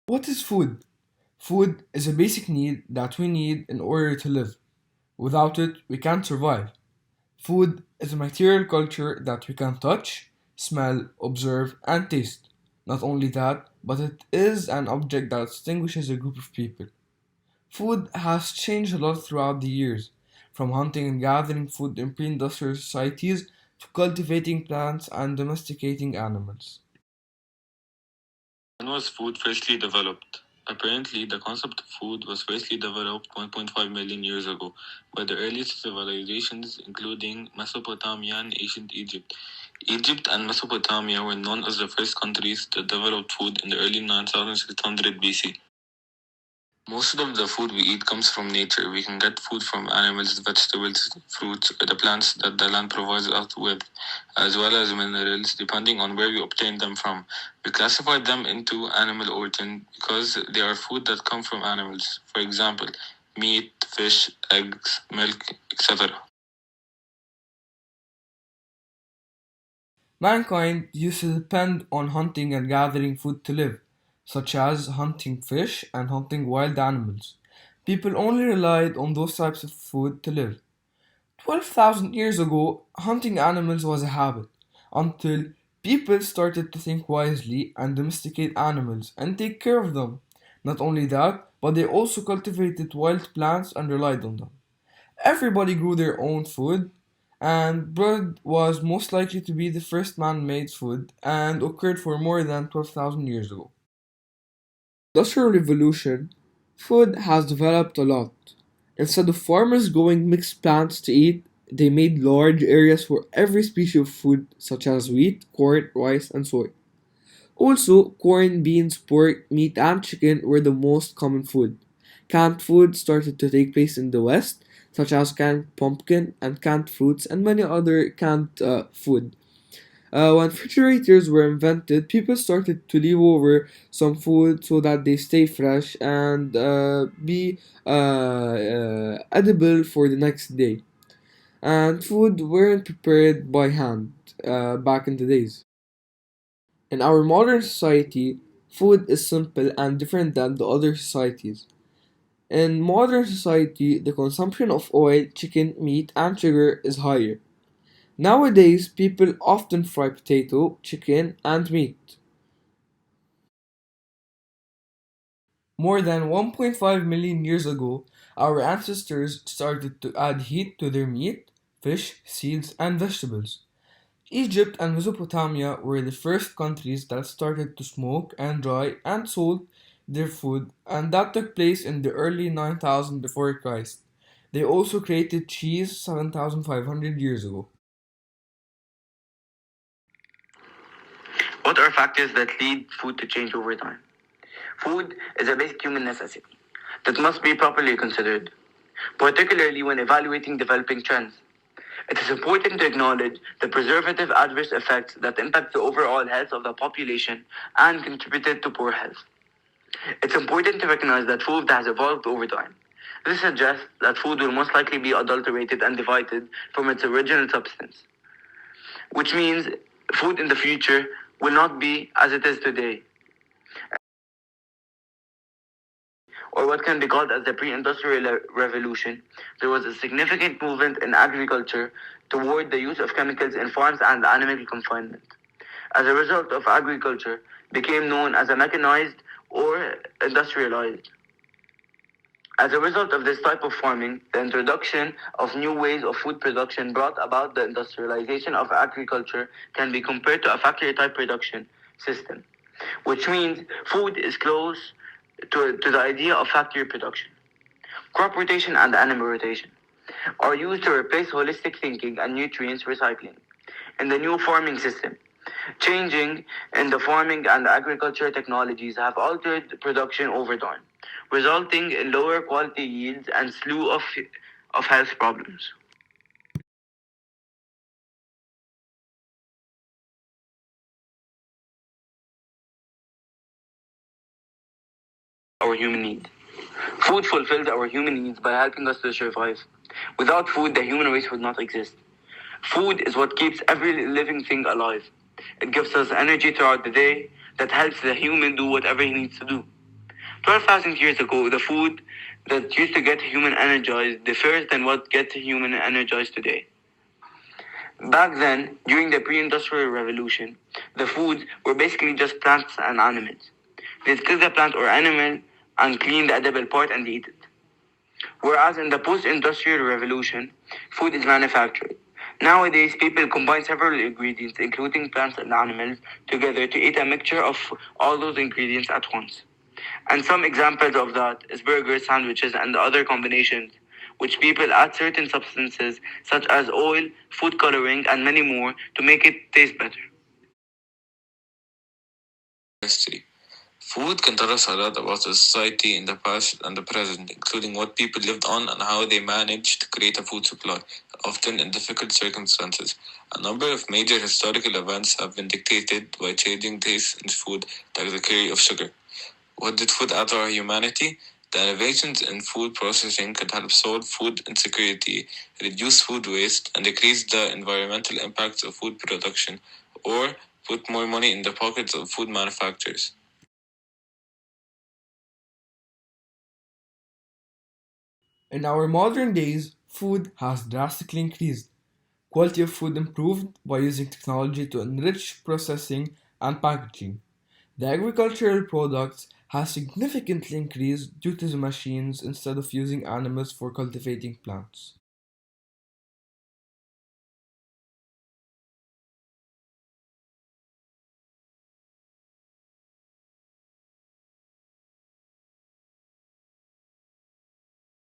What is food? Food is a basic need that we need in order to live. Without it, we can't survive. Food is a material culture that we can touch, smell, observe, and taste. Not only that, but it is an object that distinguishes a group of people. Food has changed a lot throughout the years, from hunting and gathering food in pre industrial societies to cultivating plants and domesticating animals. When was food firstly developed? Apparently, the concept of food was firstly developed 1.5 million years ago by the earliest civilizations, including Mesopotamia and ancient Egypt. Egypt and Mesopotamia were known as the first countries that developed food in the early 9600 BC. Most of the food we eat comes from nature. We can get food from animals, vegetables, fruits, or the plants that the land provides us with, as well as minerals, depending on where we obtain them from. We classify them into animal origin because they are food that come from animals. For example, meat, fish, eggs, milk, etc. Mankind used to depend on hunting and gathering food to live, such as hunting fish and hunting wild animals. People only relied on those types of food to live. 12,000 years ago, hunting animals was a habit, until people started to think wisely and domesticate animals and take care of them. Not only that, but they also cultivated wild plants and relied on them. Everybody grew their own food, and bread was most likely to be the first man made food and occurred for more than 12,000 years ago. Industrial Revolution, food has developed a lot. Instead of farmers growing mixed plants to eat, they made large areas for every species of food, such as wheat, corn, rice, and soy. Also, corn, beans, pork, meat, and chicken were the most common food. Canned food started to take place in the West, such as canned pumpkin and canned fruits, and many other canned food. When refrigerators were invented, people started to leave over some food so that they stay fresh and be edible for the next day. And food weren't prepared by hand back in the days. In our modern society, food is simple and different than the other societies. In modern society, the consumption of oil, chicken, meat, and sugar is higher. Nowadays, people often fry potato, chicken, and meat. More than 1.5 million years ago, our ancestors started to add heat to their meat, fish, seeds, and vegetables. Egypt and Mesopotamia were the first countries that started to smoke and dry and salt their food, and that took place in the early 9000 before Christ. They also created cheese 7500 years ago. What are factors that lead food to change over time? Food is a basic human necessity that must be properly considered, particularly when evaluating developing trends. It is important to acknowledge the preservative adverse effects that impact the overall health of the population and contributed to poor health. It's important to recognize that food has evolved over time. This suggests that food will most likely be adulterated and divided from its original substance, which means food in the future will not be as it is today, or what can be called as the pre-industrial revolution. There was a significant movement in agriculture toward the use of chemicals in farms and animal confinement. As a result of agriculture became known as a mechanized or industrialized. As a result of this type of farming, the introduction of new ways of food production brought about the industrialization of agriculture can be compared to a factory type production system, which means food is close to the idea of factory production. Crop rotation and animal rotation are used to replace holistic thinking and nutrients recycling. In the new farming system, changing in the farming and agriculture technologies have altered production over time, resulting in lower quality yields and slew of health problems. Our human need. Food fulfills our human needs by helping us to survive. Without food, the human race would not exist. Food is what keeps every living thing alive. It gives us energy throughout the day that helps the human do whatever he needs to do. 12,000 years ago, the food that used to get human energized differs than what gets human energized today. Back then, during the pre-industrial revolution, the foods were basically just plants and animals. They'd kill the plant or animal and clean the edible part and eat it. Whereas in the post-industrial revolution, food is manufactured. Nowadays, people combine several ingredients, including plants and animals, together to eat a mixture of all those ingredients at once. And some examples of that is burgers, sandwiches, and other combinations, which people add certain substances such as oil, food coloring, and many more to make it taste better. History. Food can tell us a lot about the society in the past and the present, including what people lived on and how they managed to create a food supply, often in difficult circumstances. A number of major historical events have been dictated by changing tastes in food, like the curry of sugar. What did food add to our humanity? The innovations in food processing could help solve food insecurity, reduce food waste, and decrease the environmental impacts of food production, or put more money in the pockets of food manufacturers. In our modern days, food has drastically increased. Quality of food improved by using technology to enrich processing and packaging. The agricultural products have significantly increased due to the machines instead of using animals for cultivating plants.